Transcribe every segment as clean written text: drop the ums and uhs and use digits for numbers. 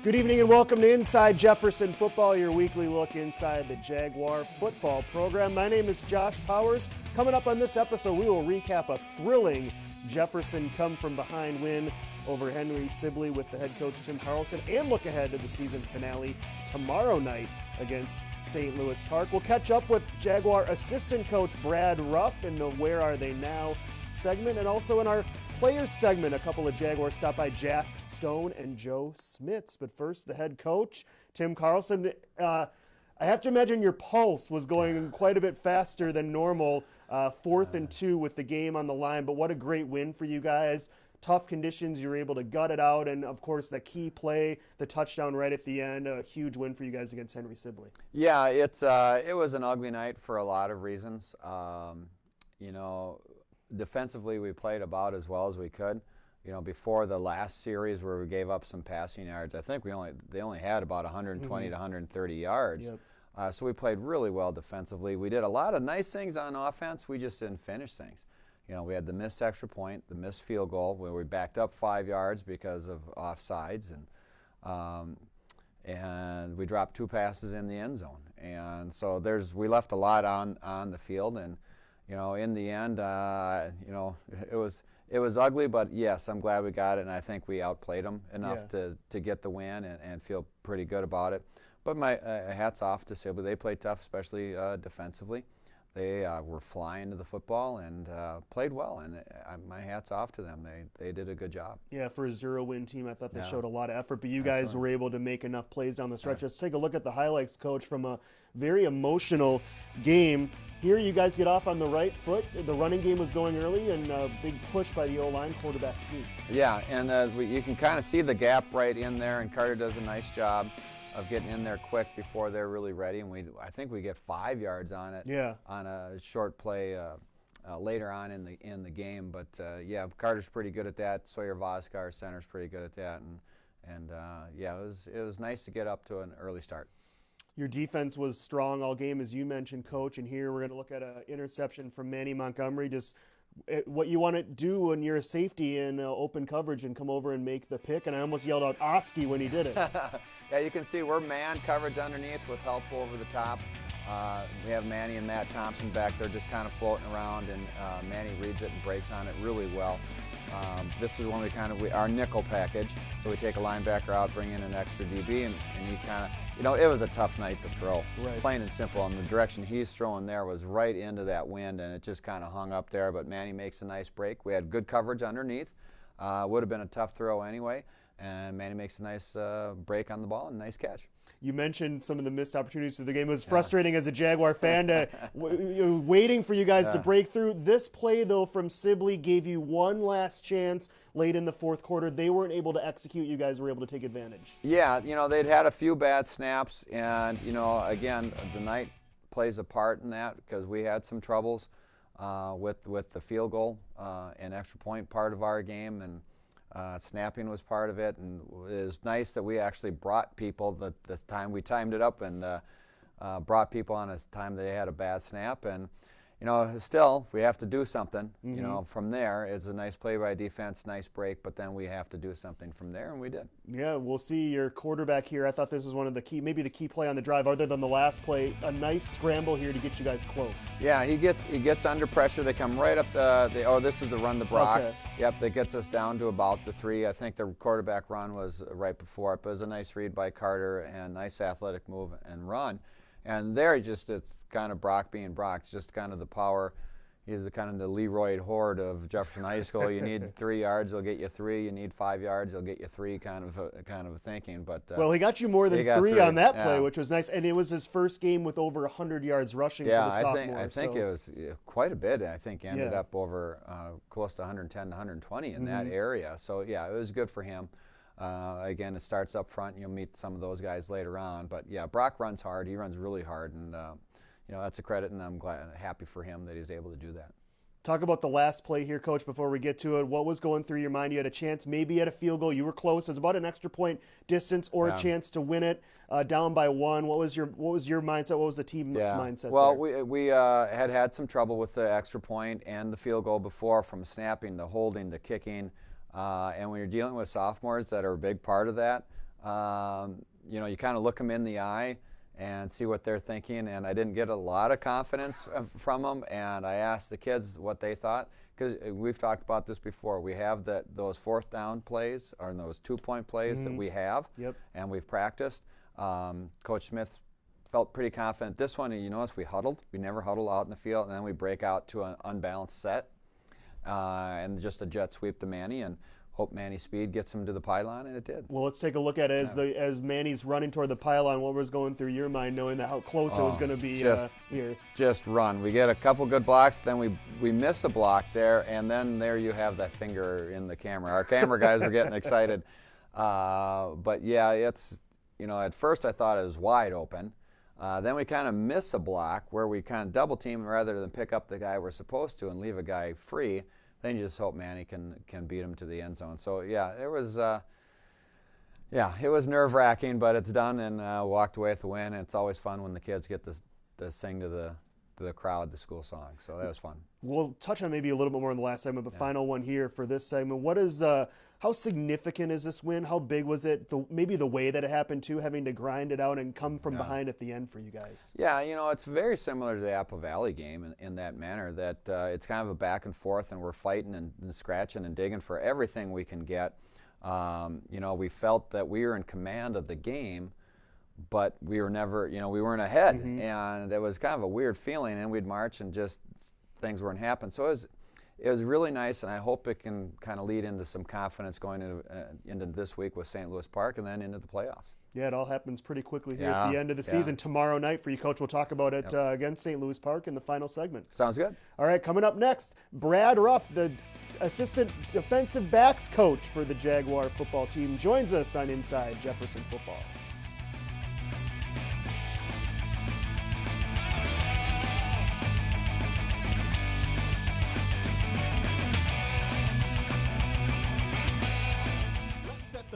Good evening and welcome to Inside Jefferson Football, your weekly look inside the Jaguar football program. My name is Josh Powers. Coming up on this episode, we will recap a thrilling Jefferson come-from-behind win over Henry Sibley with the head coach Tim Carlson, and look ahead to the season finale tomorrow night against St. Louis Park. We'll catch up with Jaguar assistant coach Brad Ruff in the Where Are They Now segment, and also in our players segment, a couple of Jaguars stop by, Jack Stone and Joe Smits. But first, the head coach, Tim Carlson. I have to imagine your pulse was going quite a bit faster than normal, 4th and 2 with the game on the line. But what a great win for you guys. Tough conditions, you were able to gut it out. And, of course, the key play, the touchdown right at the end, a huge win for you guys against Henry Sibley. Yeah, it was an ugly night for a lot of reasons. Defensively, we played about as well as we could. Before the last series where we gave up some passing yards, I think they only had about 120 to 130 yards. Yep. So we played really well defensively. We did a lot of nice things on offense. We just didn't finish things. We had the missed extra point, the missed field goal where we backed up 5 yards because of offsides, and we dropped 2 passes in the end zone. And so we left a lot on the field, and in the end, it was ugly, but yes, I'm glad we got it, and I think we outplayed them enough to get the win and feel pretty good about it. But my hats off to Sibley. They played tough, especially defensively. They were flying to the football and played well, and my hat's off to them. They did a good job. Yeah, for a 0-win team, I thought they showed a lot of effort, but you guys were able to make enough plays down the stretch. Let's take a look at the highlights, Coach, from a very emotional game. Here you guys get off on the right foot. The running game was going early, and a big push by the O-line, quarterback sneak. Yeah, and you can kind of see the gap right in there, and Carter does a nice job of getting in there quick before they're really ready, and I think we get 5 yards on it on a short play later on in the game. But Carter's pretty good at that. Sawyer Voska, our center's pretty good at that, and it was nice to get up to an early start. Your defense was strong all game, as you mentioned, Coach, and here we're going to look at an interception from Manny Montgomery. Just what you want to do when you're a safety in open coverage and come over and make the pick, and I almost yelled out Oski when he did it. Yeah, you can see we're man coverage underneath with help over the top. We have Manny and Matt Thompson back there just kind of floating around, and Manny reads it and breaks on it really well. This is when our nickel package, so we take a linebacker out, bring in an extra DB, and he kind of, it was a tough night to throw, plain and simple, and the direction he's throwing there was right into that wind, and it just kind of hung up there, but Manny makes a nice break. We had good coverage underneath. Would have been a tough throw anyway, and Manny makes a nice break on the ball and nice catch. You mentioned some of the missed opportunities through the game. It was frustrating as a Jaguar fan to waiting for you guys to break through. This play, though, from Sibley gave you one last chance late in the fourth quarter. They weren't able to execute. You guys were able to take advantage. Yeah, they'd had a few bad snaps, and, again, the night plays a part in that because we had some troubles with the field goal and extra point part of our game, and snapping was part of it, and it was nice that we actually brought people this time. We timed it up and brought people on a time they had a bad snap, and still we have to do something. From there. It's a nice play by defense, nice break, but then we have to do something from there, and we did. Yeah, we'll see your quarterback here. I thought this was one of the key, maybe the key play on the drive, other than the last play. A nice scramble here to get you guys close. Yeah, he gets under pressure. They come right up this is the run to Brock. Okay. Yep, that gets us down to about the 3. I think the quarterback run was right before it, but it was a nice read by Carter and nice athletic move and run. And there, it's kind of Brock being Brock. It's just kind of the power. He's the Leroy Horde of Jefferson High School. You need 3 yards, he'll get you 3. You need 5 yards, he'll get you 3. Kind of thinking. But well, he got you more than 3 on that play, which was nice. And it was his first game with over 100 yards rushing for the sophomore. I think it was quite a bit. I think ended up over close to 110 to 120 in that area. So yeah, it was good for him. Again, it starts up front. You'll meet some of those guys later on. But yeah, Brock runs hard. He runs really hard, and that's a credit, and I'm happy for him that he's able to do that. Talk about the last play here, Coach, before we get to it. What was going through your mind? You had a chance maybe at a field goal. You were close. It was about an extra point distance or a chance to win it, down by 1. What was your mindset? What was the team's mindset Well, there? we had some trouble with the extra point and the field goal before, from snapping to holding to kicking. And when you're dealing with sophomores that are a big part of that, You know, you kind of look them in the eye and see what they're thinking, and I didn't get a lot of confidence from them, and I asked the kids what they thought, because we've talked about this before. We have those fourth down plays, or those 2-point plays that we have, and we've practiced. Coach Smith felt pretty confident. This one, you notice we huddled. We never huddle out in the field, and then we break out to an unbalanced set, and just a jet sweep to Manny, and hope Manny's speed gets him to the pylon, and it did. Well, let's take a look at it as Manny's running toward the pylon. What was going through your mind, knowing that how close it was going to be here? Just run. We get a couple good blocks, then we miss a block there, and then there you have that finger in the camera. Our camera guys were getting excited, but yeah, it's, you know, at first I thought it was wide open. Then we kind of miss a block where we kind of double team rather than pick up the guy we're supposed to and leave a guy free. Then you just hope Manny can beat him to the end zone. So yeah, it was nerve-wracking, but it's done, and walked away with the win. And it's always fun when the kids get to sing to the crowd the school song. So that was fun. We'll touch on maybe a little bit more in the last segment, but final one here for this segment. What is how significant is this win? How big was it? Maybe the way that it happened too, having to grind it out and come from behind at the end for you guys. Yeah, you know, it's very similar to the Apple Valley game in that manner, that it's kind of a back and forth, and we're fighting and scratching and digging for everything we can get. You know, we felt that we were in command of the game, but we were never, you know, we weren't ahead, and it was kind of a weird feeling, and we'd march and just things weren't happening. So it was really nice, and I hope it can kind of lead into some confidence going into this week with St. Louis Park and then into the playoffs. Yeah, it all happens pretty quickly here at the end of the season. Tomorrow night for you, Coach. We'll talk about it against St. Louis Park in the final segment. Sounds good. All right, coming up next, Brad Ruff, the assistant defensive backs coach for the Jaguar football team, joins us on Inside Jefferson Football.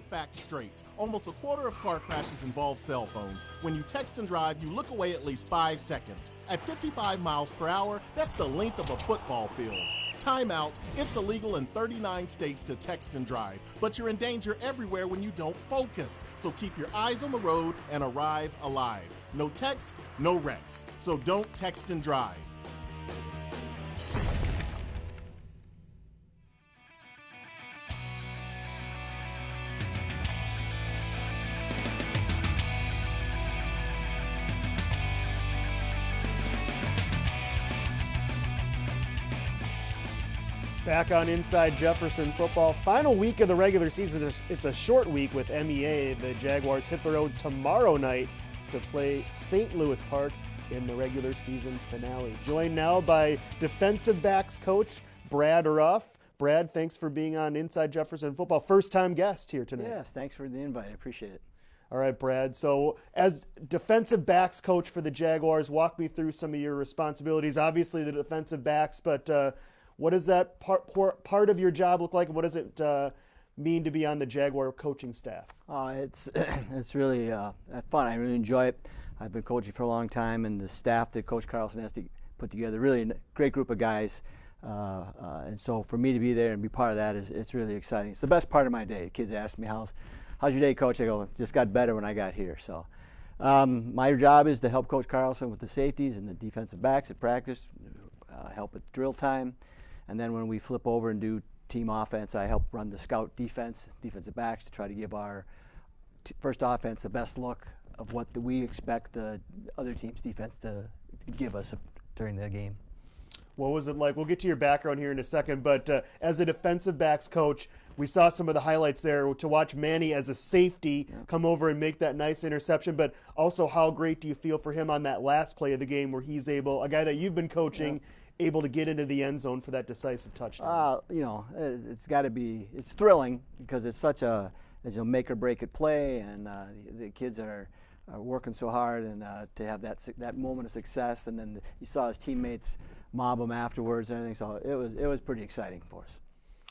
Facts straight. Almost a quarter of car crashes involve cell phones. When you text and drive, you look away at least 5 seconds. At 55 miles per hour, that's the length of a football field. Time out. It's illegal in 39 states to text and drive, but you're in danger everywhere when you don't focus. So keep your eyes on the road and arrive alive. No text, no wrecks. So don't text and drive. Back on Inside Jefferson Football. Final week of the regular season. It's a short week with MEA. The Jaguars hit the road tomorrow night to play St. Louis Park in the regular season finale. Joined now by defensive backs coach Brad Ruff. Brad, thanks for being on Inside Jefferson Football. First-time guest here tonight. Yes, thanks for the invite. I appreciate it. All right, Brad. So as defensive backs coach for the Jaguars, walk me through some of your responsibilities. Obviously the defensive backs, but what does that part of your job look like, and what does it mean to be on the Jaguar coaching staff? It's really fun. I really enjoy it. I've been coaching for a long time, and the staff that Coach Carlson has to put together, really a great group of guys. And so for me to be there and be part of that it's really exciting. It's the best part of my day. Kids ask me, how's your day, Coach? I go, just got better when I got here. So my job is to help Coach Carlson with the safeties and the defensive backs at practice, help at drill time. And then when we flip over and do team offense, I help run the scout defensive backs, to try to give our first offense the best look of what we expect the other team's defense to give us during the game. What was it like? We'll get to your background here in a second, but as a defensive backs coach, we saw some of the highlights there to watch Manny as a safety come over and make that nice interception, but also how great do you feel for him on that last play of the game where he's able, a guy that you've been coaching, able to get into the end zone for that decisive touchdown? You know, it's thrilling because it's such a make or break it play, and the kids are working so hard, and to have that moment of success, and then you saw his teammates mob him afterwards and everything, so it was pretty exciting for us.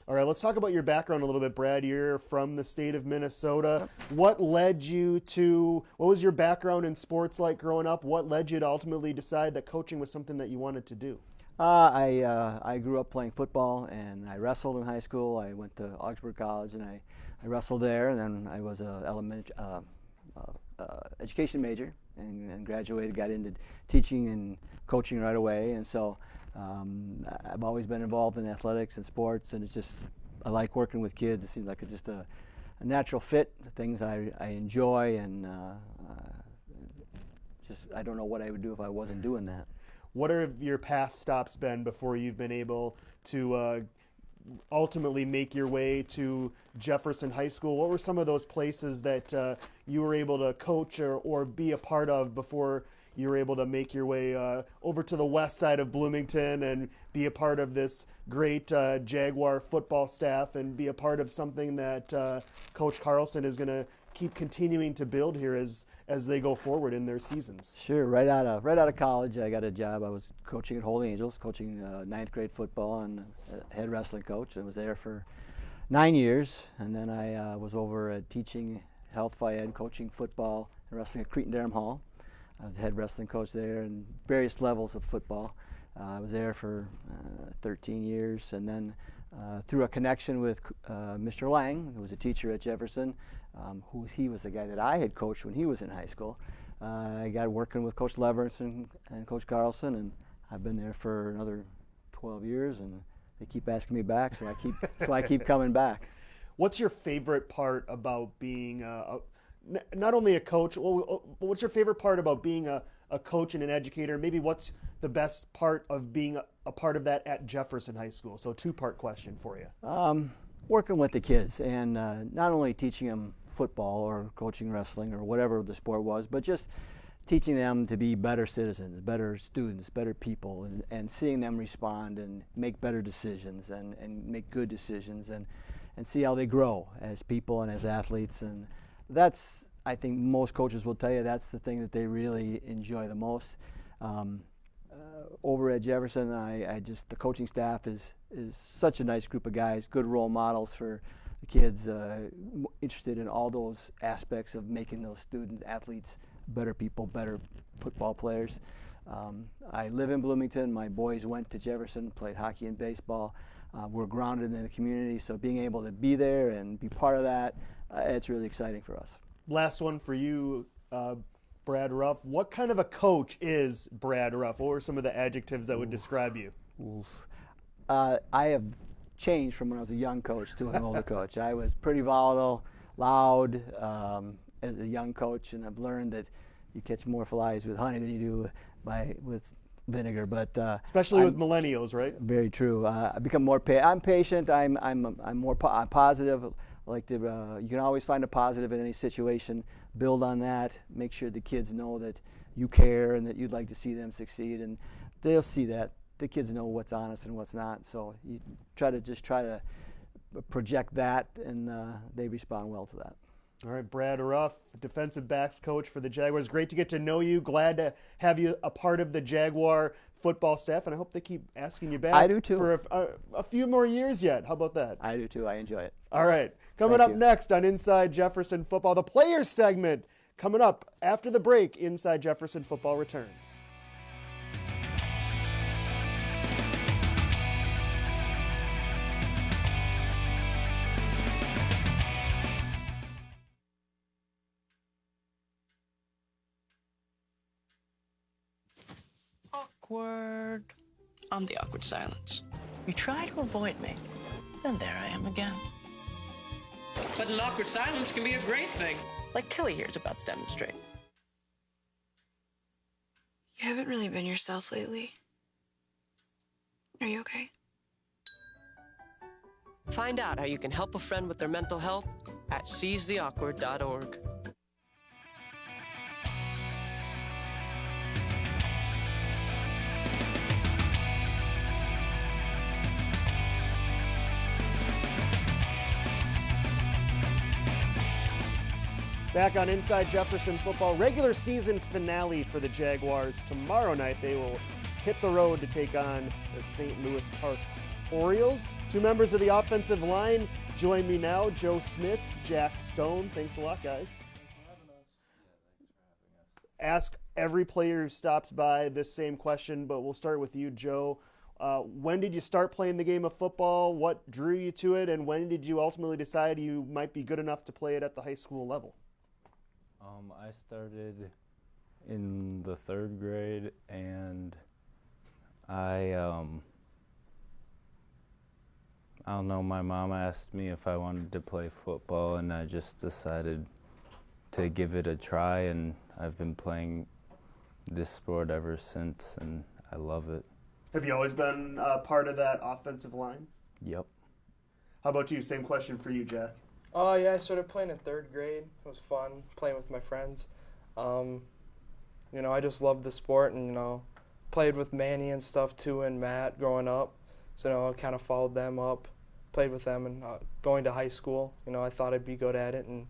All right, let's talk about your background a little bit, Brad. You're from the state of Minnesota. What was your background in sports like growing up? What led you to ultimately decide that coaching was something that you wanted to do? I grew up playing football, and I wrestled in high school. I went to Augsburg College, and I wrestled there, and then I was a education major and graduated, got into teaching and coaching right away. And so I've always been involved in athletics and sports, and it's just, I like working with kids. It seems like it's just a natural fit, things I enjoy, and just I don't know what I would do if I wasn't doing that. What have your past stops been before you've been able to ultimately make your way to Jefferson High School? What were some of those places that you were able to coach or be a part of before you were able to make your way over to the west side of Bloomington and be a part of this great Jaguar football staff and be a part of something that Coach Carlson is going to keep continuing to build here as they go forward in their seasons? Sure. Right out of college, I got a job. I was coaching at Holy Angels, coaching ninth grade football and head wrestling coach. I was there for 9 years, and then I was over at teaching health phy ed, coaching football and wrestling at Cretin-Derham Hall. I was the head wrestling coach there and various levels of football. I was there for 13 years, and then through a connection with Mr. Lang, who was a teacher at Jefferson, he was the guy that I had coached when he was in high school. I got working with Coach Leverance and Coach Carlson, and I've been there for another 12 years, and they keep asking me back, so I keep coming back. What's your favorite part about being not only a coach, what's your favorite part about being a coach and an educator? Maybe what's the best part of being a part of that at Jefferson High School? So two-part question for you. Working with the kids and not only teaching them football or coaching wrestling or whatever the sport was, but just teaching them to be better citizens, better students, better people, and seeing them respond and make better decisions and make good decisions and see how they grow as people and as athletes. And that's, I think most coaches will tell you, that's the thing that they really enjoy the most. Over at Jefferson, the coaching staff is such a nice group of guys, good role models for the kids, interested in all those aspects of making those student athletes better people, better football players. I live in Bloomington. My boys went to Jefferson, played hockey and baseball. We're grounded in the community, so being able to be there and be part of that, it's really exciting for us. Last one for you, Brad Ruff. What kind of a coach is Brad Ruff? What were some of the adjectives that would describe you? I have changed from when I was a young coach to an older coach. I was pretty volatile, loud as a young coach, and I've learned that you catch more flies with honey than you do with vinegar. But especially with millennials, right? Very true. I become more. I'm patient. I'm positive. I like to. You can always find a positive in any situation. Build on that. Make sure the kids know that you care and that you'd like to see them succeed, and they'll see that. The kids know what's honest and what's not. So you try to project that, and they respond well to that. All right, Brad Ruff, defensive backs coach for the Jaguars. Great to get to know you. Glad to have you a part of the Jaguar football staff, and I hope they keep asking you back. I do too. For a few more years yet. How about that? I do too. I enjoy it. All right, coming up next on Inside Jefferson Football, the Players segment coming up after the break. Inside Jefferson Football returns. Awkward. I'm the awkward silence. You try to avoid me, then there I am again. But an awkward silence can be a great thing. Like Kelly here is about to demonstrate. You haven't really been yourself lately. Are you okay? Find out how you can help a friend with their mental health at seizetheawkward.org. Back on Inside Jefferson Football, regular season finale for the Jaguars. Tomorrow night they will hit the road to take on the St. Louis Park Orioles. Two members of the offensive line join me now, Joe Smits, Jack Stone. Thanks a lot, guys. Ask every player who stops by this same question, but we'll start with you, Joe. When did you start playing the game of football? What drew you to it? And when did you ultimately decide you might be good enough to play it at the high school level? I started in the 3rd grade, and I don't know, my mom asked me if I wanted to play football, and I just decided to give it a try, and I've been playing this sport ever since, and I love it. Have you always been part of that offensive line? Yep. How about you? Same question for you, Jack. Yeah, I started playing in 3rd grade. It was fun playing with my friends. I just loved the sport, and played with Manny and stuff too, and Matt growing up. So I kind of followed them up, played with them, and going to high school. I thought I'd be good at it, and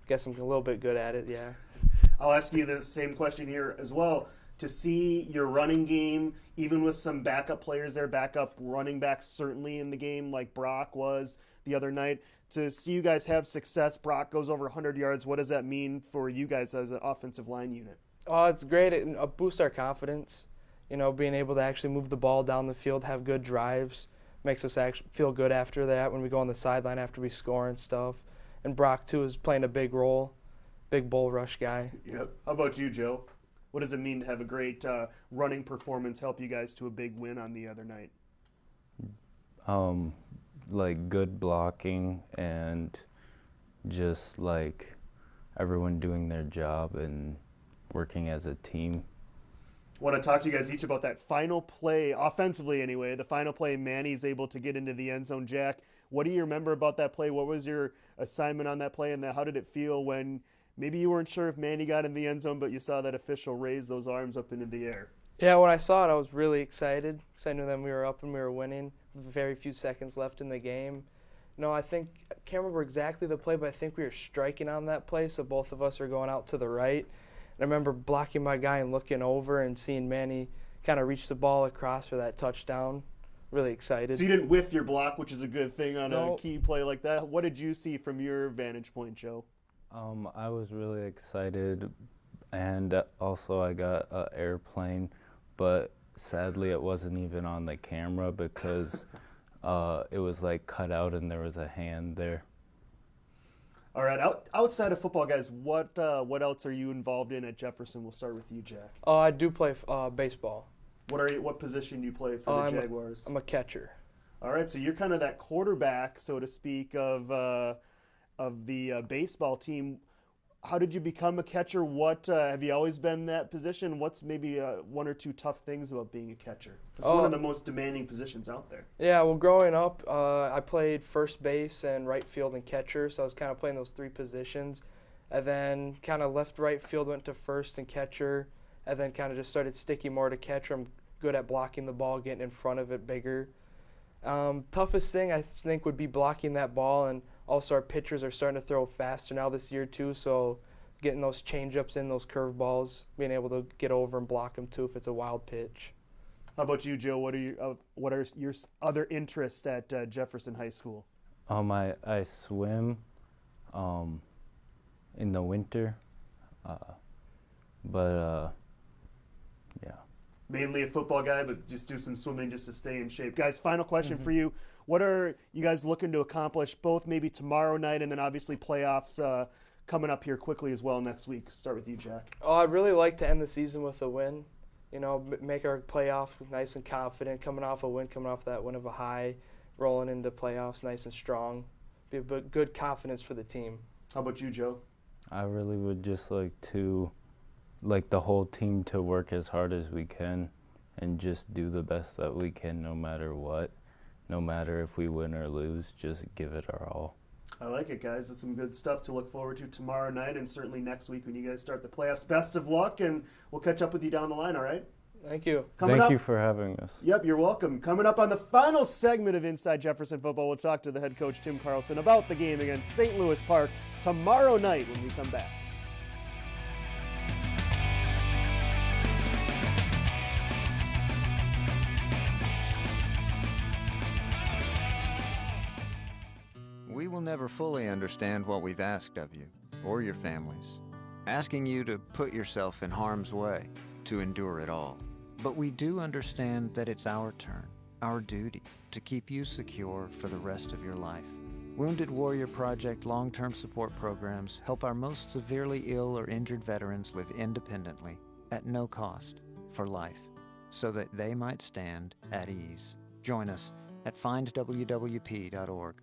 guess I'm a little bit good at it. Yeah. I'll ask you the same question here as well. To see your running game, even with some backup players there, backup running backs certainly in the game, like Brock was the other night, to see you guys have success. Brock goes over 100 yards. What does that mean for you guys as an offensive line unit? It's great. It boosts our confidence. Being able to actually move the ball down the field, have good drives, makes us actually feel good after that when we go on the sideline after we score and stuff. And Brock, too, is playing a big role, big bull rush guy. Yep. How about you, Joe? What does it mean to have a great running performance help you guys to a big win on the other night? Like good blocking and just like everyone doing their job and working as a team. I want to talk to you guys each about that final play, offensively anyway, the final play Manny's able to get into the end zone. Jack, what do you remember about that play? What was your assignment on that play, and how did it feel when maybe you weren't sure if Manny got in the end zone, but you saw that official raise those arms up into the air? Yeah, when I saw it, I was really excited because I knew that we were up and we were winning with very few seconds left in the game. I can't remember exactly the play, but I think we were striking on that play, so both of us are going out to the right. And I remember blocking my guy and looking over and seeing Manny kind of reach the ball across for that touchdown. Really excited. So you didn't whiff your block, which is a good thing on a key play like that. What did you see from your vantage point, Joe? I was really excited, and also I got an airplane, but sadly it wasn't even on the camera because it was like cut out and there was a hand there. All right, outside of football, guys, what else are you involved in at Jefferson? We'll start with you, Jack. I do play baseball. What position do you play for the Jaguars? I'm a catcher. All right, so you're kind of that quarterback, so to speak, of the baseball team. How did you become a catcher? What have you always been that position? What's maybe one or two tough things about being a catcher? It's one of the most demanding positions out there. Yeah, well, growing up, I played first base and right field and catcher, so I was kind of playing those 3 positions. And then kind of left right field, went to first and catcher, and then kind of just started sticking more to catcher. I'm good at blocking the ball, getting in front of it bigger. Toughest thing I think would be blocking that ball, and also our pitchers are starting to throw faster now this year too, so getting those change-ups in, those curve balls, being able to get over and block them too if it's a wild pitch. How about you, Joe? What are your other interests at Jefferson High School? I swim in the winter, but yeah. Mainly a football guy, but just do some swimming just to stay in shape. Guys, final question for you. What are you guys looking to accomplish both maybe tomorrow night and then obviously playoffs coming up here quickly as well next week? Start with you, Jack. I'd really like to end the season with a win. Make our playoff nice and confident, coming off a win, coming off that win of a high, rolling into playoffs nice and strong. Be a good confidence for the team. How about you, Joe? I really would just like the whole team to work as hard as we can and just do the best that we can no matter what. No matter if we win or lose, just give it our all. I like it, guys. That's some good stuff to look forward to tomorrow night and certainly next week when you guys start the playoffs. Best of luck, and we'll catch up with you down the line, all right? Thank you. Thank you for having us. Yep, you're welcome. Coming up on the final segment of Inside Jefferson Football, we'll talk to the head coach, Tim Carlson, about the game against St. Louis Park tomorrow night when we come back. We will never fully understand what we've asked of you, or your families, asking you to put yourself in harm's way, to endure it all. But we do understand that it's our turn, our duty, to keep you secure for the rest of your life. Wounded Warrior Project long-term support programs help our most severely ill or injured veterans live independently, at no cost, for life, so that they might stand at ease. Join us at findwwp.org.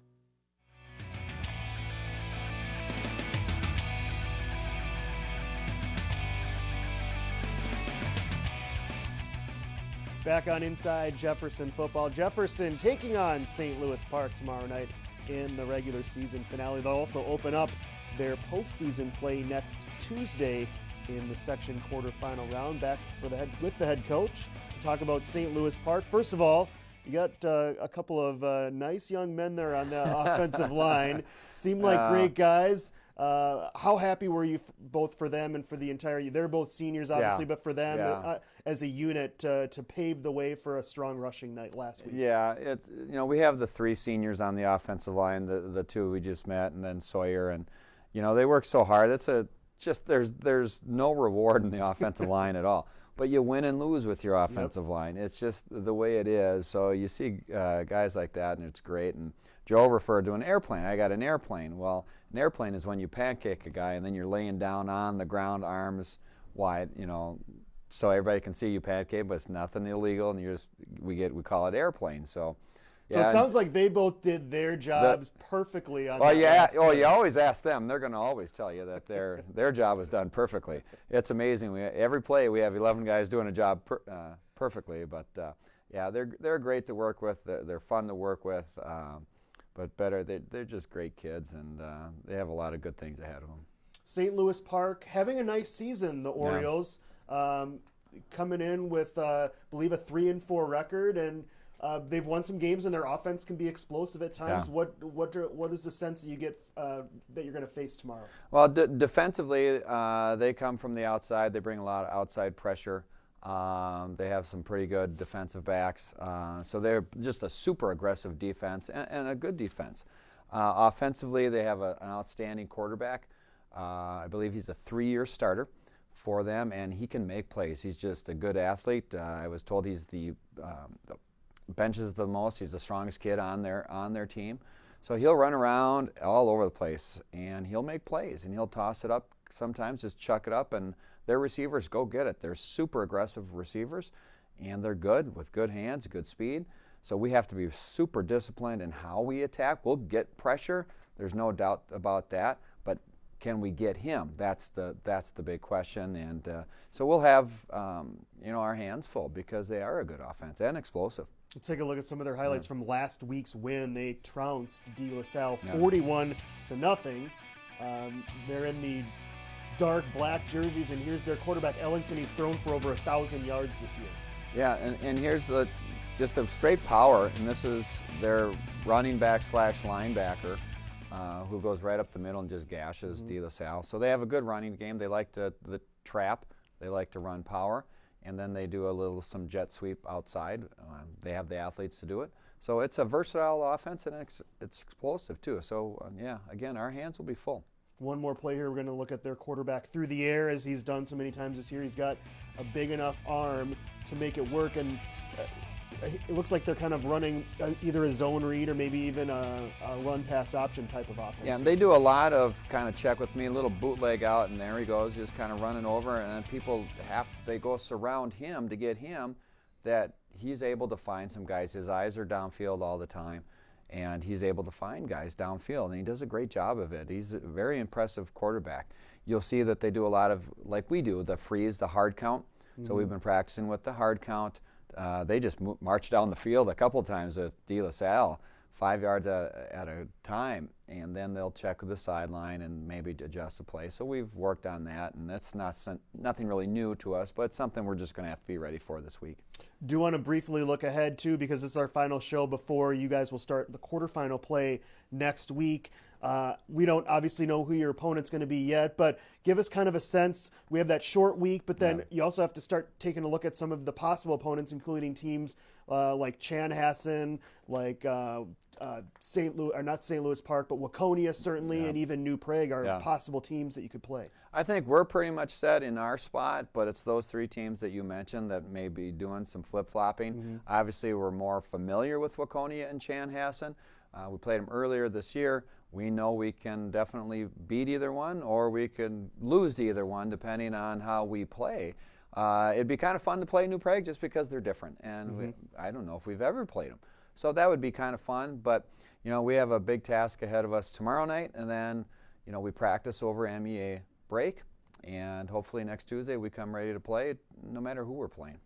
Back on Inside Jefferson Football. Jefferson taking on St. Louis Park tomorrow night in the regular season finale. They'll also open up their postseason play next Tuesday in the section quarterfinal round. Back with the head coach to talk about St. Louis Park. First of all, you got a couple of nice young men there on the offensive line. Seem like great guys. How happy were you both for them and for the entire? They're both seniors, obviously, but for them as a unit to pave the way for a strong rushing night last week. Yeah, it's we have the 3 seniors on the offensive line, the 2 we just met, and then Sawyer, and they work so hard. It's there's no reward in the offensive line at all. But you win and lose with your offensive line. It's just the way it is. So you see guys like that, and it's great. And Joe referred to an airplane. I got an airplane. Well, an airplane is when you pancake a guy, and then you're laying down on the ground, arms wide, so everybody can see you pancake, but it's nothing illegal, and we call it airplane. So it sounds like they both did their jobs perfectly. On you always ask them. They're going to always tell you that their job was done perfectly. It's amazing. Every play we have 11 guys doing a job perfectly. But they're great to work with. They're fun to work with. But they're just great kids, and they have a lot of good things ahead of them. St. Louis Park having a nice season. The Orioles coming in with I believe a 3-4 record, and they've won some games, and their offense can be explosive at times. Yeah. What is the sense that you get that you're going to face tomorrow? Well, defensively, they come from the outside. They bring a lot of outside pressure. They have some pretty good defensive backs. So they're just a super aggressive defense and a good defense. Offensively, they have an outstanding quarterback. I believe he's a 3-year starter for them, and he can make plays. He's just a good athlete. I was told he's the benches the most. He's the strongest kid on their team. So he'll run around all over the place, and he'll make plays, and he'll toss it up sometimes, just chuck it up, and their receivers go get it. They're super aggressive receivers, and they're good with good hands, good speed. So we have to be super disciplined in how we attack. We'll get pressure. There's no doubt about that. But can we get him? That's the big question. And so we'll have our hands full because they are a good offense and explosive. We'll take a look at some of their highlights from last week's win. They trounced De La Salle 41-0. They're in the dark black jerseys, and here's their quarterback Ellenson. He's thrown for over 1,000 yards this year. Yeah, and here's just a straight power, and this is their running back / linebacker who goes right up the middle and just gashes De La Salle. So they have a good running game. They like the trap. They like to run power, and then they do some jet sweep outside. They have the athletes to do it. So it's a versatile offense, and it's explosive too. So again, our hands will be full. One more play here. We're going to look at their quarterback through the air, as he's done so many times this year. He's got a big enough arm to make it work, and it looks like they're kind of running either a zone read or maybe even a run-pass option type of offense. Yeah, and they do a lot of kind of check with me, a little bootleg out, and there he goes, just kind of running over, and then they go surround him to get him, that he's able to find some guys. His eyes are downfield all the time, and he's able to find guys downfield, and he does a great job of it. He's a very impressive quarterback. You'll see that they do a lot of, like we do, the freeze, the hard count. So we've been practicing with the hard count. They just march down the field a couple times with De La Salle, 5 yards at a time, and then they'll check with the sideline and maybe adjust the play. So we've worked on that, and that's nothing really new to us, but it's something we're just going to have to be ready for this week. Do want to briefly look ahead, too, because it's our final show before you guys will start the quarterfinal play next week. We don't obviously know who your opponent's going to be yet, but give us kind of a sense. We have that short week, but then you also have to start taking a look at some of the possible opponents, including teams like Chanhassen, like St. Louis, or not St. Louis Park, but Waconia certainly, Yeah. and even New Prague are Yeah. possible teams that you could play. I think we're pretty much set in our spot, but it's those 3 teams that you mentioned that may be doing some flip-flopping. Obviously, we're more familiar with Waconia and Chanhassen. We played them earlier this year. We know we can definitely beat either one, or we could lose to either one, depending on how we play. It'd be kind of fun to play New Prague just because they're different, and I don't know if we've ever played them. So that would be kind of fun, but we have a big task ahead of us tomorrow night, and then we practice over MEA break, and hopefully next Tuesday we come ready to play no matter who we're playing.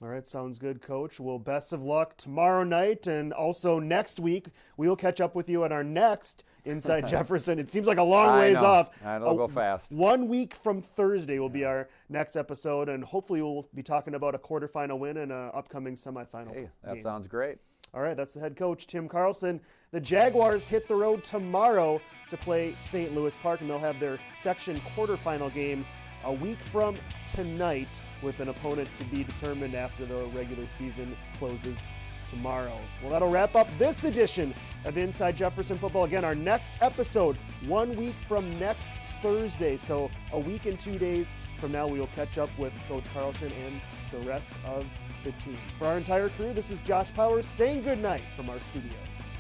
All right, sounds good, Coach. Well, best of luck tomorrow night, and also next week. We'll catch up with you on our next Inside Jefferson. It seems like a long ways off. It'll go fast. 1 week from Thursday will be our next episode, and hopefully we'll be talking about a quarterfinal win and an upcoming semifinal Hey, that game. sounds great. All right, that's the head coach, Tim Carlson. The Jaguars hit the road tomorrow to play St. Louis Park, and they'll have their section quarterfinal game a week from tonight, with an opponent to be determined after the regular season closes tomorrow. Well, that'll wrap up this edition of Inside Jefferson Football. Again, our next episode 1 week from next Thursday. So a week and 2 days from now, we will catch up with Coach Carlson and the rest of the team. For our entire crew, this is Josh Powers saying good night from our studios.